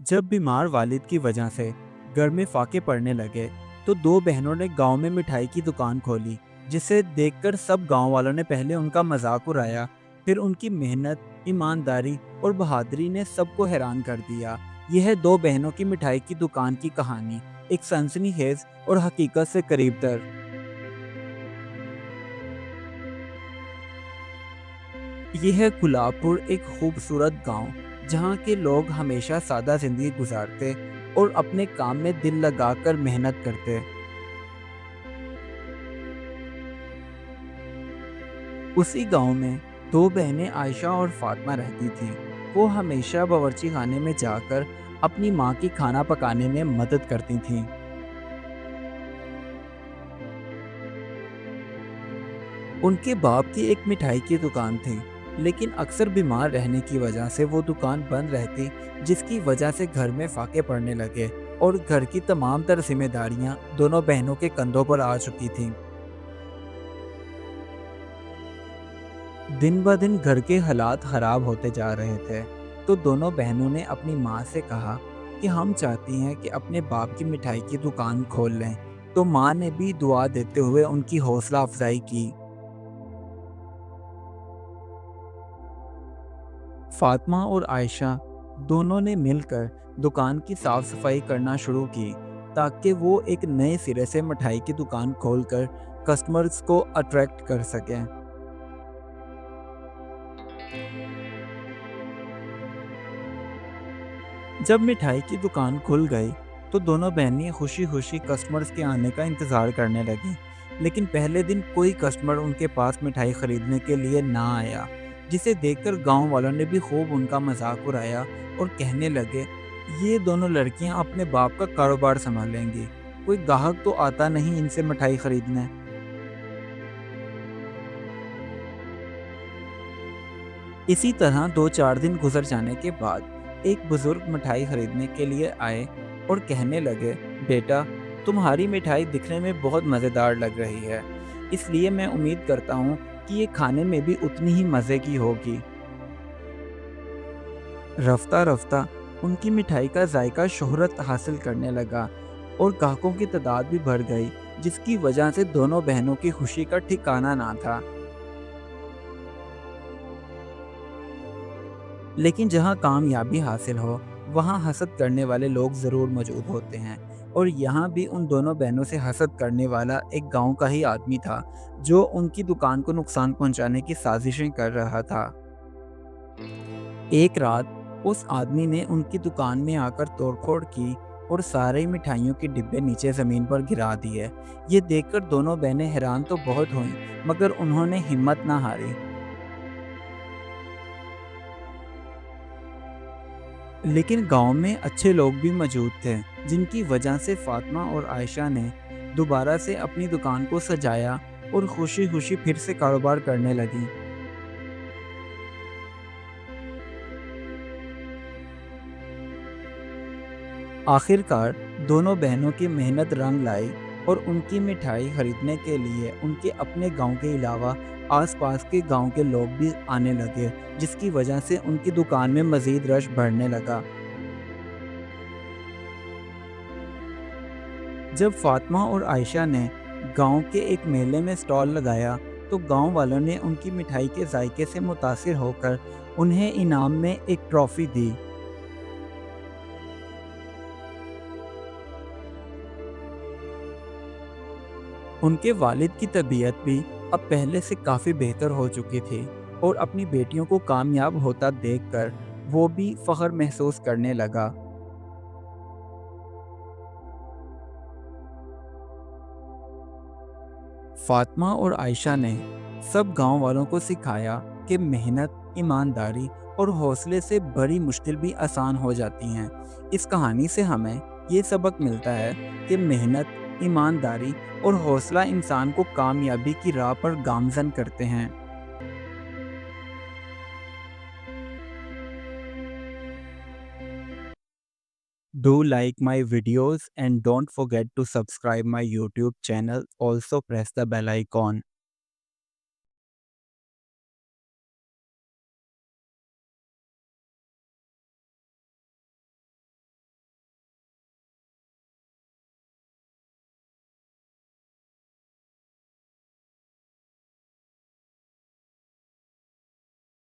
जब बीमार वालिद की वजह से घर में फाके पड़ने लगे तो दो बहनों ने गांव में मिठाई की दुकान खोली, जिसे देखकर सब गांव वालों ने पहले उनका मजाक उड़ाया। फिर उनकी मेहनत, ईमानदारी और बहादुरी ने सबको हैरान कर दिया। यह दो बहनों की मिठाई की दुकान की कहानी एक सनसनीखेज और हकीकत से करीब तर। यह है गुलाबपुर, एक खूबसूरत गांव जहां के लोग हमेशा सादा जिंदगी गुजारते और अपने काम में दिल लगाकर मेहनत करते। उसी गांव में दो बहनें आयशा और फातिमा रहती थीं। वो हमेशा बावर्ची खाने में जाकर अपनी माँ की खाना पकाने में मदद करती थीं। उनके बाप की एक मिठाई की दुकान थी, लेकिन अक्सर बीमार रहने की वजह से वो दुकान बंद रहती, जिसकी वजह से घर में फाके पड़ने लगे और घर की तमाम तर जिम्मेदारियां दोनों बहनों के कंधों पर आ चुकी थीं। दिन ब दिन घर के हालात खराब होते जा रहे थे, तो दोनों बहनों ने अपनी माँ से कहा कि हम चाहती हैं कि अपने बाप की मिठाई की दुकान खोल लें। तो माँ ने भी दुआ देते हुए उनकी हौसला अफजाई की। फातिमा और आयशा दोनों ने मिलकर दुकान की साफ सफाई करना शुरू की, ताकि वो एक नए सिरे से मिठाई की दुकान खोलकर कस्टमर्स को अट्रैक्ट कर सकें। जब मिठाई की दुकान खुल गई तो दोनों बहनें खुशी खुशी कस्टमर्स के आने का इंतज़ार करने लगीं। लेकिन पहले दिन कोई कस्टमर उनके पास मिठाई खरीदने के लिए ना आया, जिसे देखकर गांव वालों ने भी खूब उनका मजाक उड़ाया और कहने लगे, ये दोनों लड़कियां अपने बाप का कारोबार संभालेंगी, कोई ग्राहक तो आता नहीं इनसे मिठाई खरीदने। इसी तरह दो चार दिन गुजर जाने के बाद एक बुजुर्ग मिठाई खरीदने के लिए आए और कहने लगे, बेटा, तुम्हारी मिठाई दिखने में बहुत मज़ेदार लग रही है, इसलिए मैं उम्मीद करता हूँ कि ये खाने में भी उतनी ही मज़े की होगी। रफ्ता रफ्ता उनकी मिठाई का जायका शोहरत हासिल करने लगा और ग्राहकों की तादाद भी बढ़ गई, जिसकी वजह से दोनों बहनों की खुशी का ठिकाना ना था। लेकिन जहाँ कामयाबी हासिल हो, वहाँ हसद करने वाले लोग ज़रूर मौजूद होते हैं। और यहाँ भी उन दोनों बहनों से हसद करने वाला एक गांव का ही आदमी था, जो उनकी दुकान को नुकसान पहुंचाने की साजिशें कर रहा था। एक रात उस आदमी ने उनकी दुकान में आकर तोड़फोड़ की और सारे मिठाइयों के डिब्बे नीचे ज़मीन पर गिरा दिए। ये देखकर दोनों बहनें हैरान तो बहुत हुईं, मगर उन्होंने हिम्मत ना हारी। लेकिन गांव में अच्छे लोग भी मौजूद थे, जिनकी वजह से फातिमा और आयशा ने दोबारा से अपनी दुकान को सजाया और खुशी खुशी फिर से कारोबार करने लगी। आखिरकार दोनों बहनों की मेहनत रंग लाई और उनकी मिठाई खरीदने के लिए उनके अपने गांव के अलावा आसपास के गांव के लोग भी आने लगे, जिसकी वजह से उनकी दुकान में मज़ीद रश बढ़ने लगा। जब फातिमा और आयशा ने गांव के एक मेले में स्टॉल लगाया, तो गांव वालों ने उनकी मिठाई के जायके से मुतासिर होकर उन्हें इनाम में एक ट्रॉफी दी। उनके वालिद की तबीयत भी अब पहले से काफ़ी बेहतर हो चुकी थी और अपनी बेटियों को कामयाब होता देखकर वो भी फख्र महसूस करने लगा। फातिमा और आयशा ने सब गांव वालों को सिखाया कि मेहनत, ईमानदारी और हौसले से बड़ी मुश्किल भी आसान हो जाती हैं। इस कहानी से हमें ये सबक मिलता है कि मेहनत, ईमानदारी और हौसला इंसान को कामयाबी की राह पर गामजन करते हैं। Do like my videos and don't forget to subscribe my YouTube channel. Also press the bell icon.